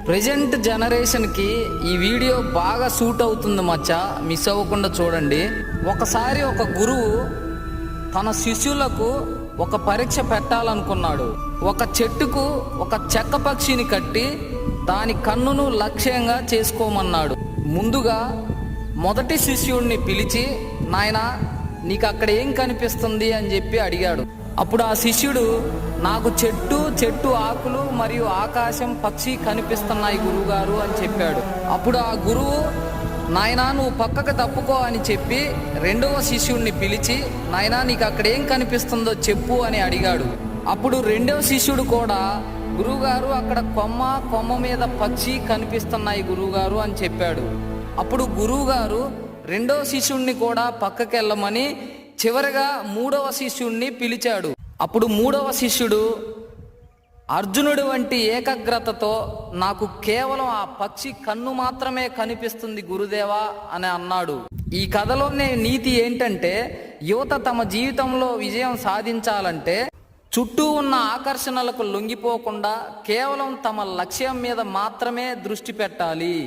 Present జనరేషన్కి ఈ video బాగా సూట్ అవుతుంది మచ్చా, మిస్ అవ్వకుండా చూడండి. ఒకసారి ఒక గురువు తన శిష్యులకు ఒక పరీక్ష పెట్టాలనుకున్నాడు. ఒక చెట్టుకు ఒక చెక్క పక్షిని కట్టి దాని కన్నును లక్ష్యంగా చేసుకోమన్నాడు. ముందుగా మొదటి శిష్యుడిని పిలిచి, నాయనా నీకు అక్కడ ఏం కనిపిస్తుంది అని చెప్పి అడిగాడు. అప్పుడు ఆ శిష్యుడు, నాకు చెట్టు ఆకులు మరియు ఆకాశం పక్షి కనిపిస్తున్నాయి గురువుగారు అని చెప్పాడు. అప్పుడు ఆ గురువు, నాయనా నువ్వు పక్కకు తప్పుకో అని చెప్పి రెండవ శిష్యుడిని పిలిచి, నాయనా నీకు అక్కడ ఏం కనిపిస్తుందో చెప్పు అని అడిగాడు. అప్పుడు రెండవ శిష్యుడు కూడా, గురువుగారు అక్కడ కొమ్మ మీద పక్షి కనిపిస్తున్నాయి గురువుగారు అని చెప్పాడు. అప్పుడు గురువుగారు రెండవ శిష్యుడిని కూడా పక్కకెళ్ళమని చివరిగా మూడవ శిష్యుడిని పిలిచాడు. అప్పుడు మూడవ శిష్యుడు అర్జునుడి వంటి ఏకాగ్రతతో, నాకు కేవలం ఆ పక్షి కన్ను మాత్రమే కనిపిస్తుంది గురుదేవా అని అన్నాడు. ఈ కథలోనే నీతి ఏంటంటే, యువత తమ జీవితంలో విజయం సాధించాలంటే చుట్టూ ఉన్న ఆకర్షణలకు లొంగిపోకుండా కేవలం తమ లక్ష్యం మీద మాత్రమే దృష్టి పెట్టాలి.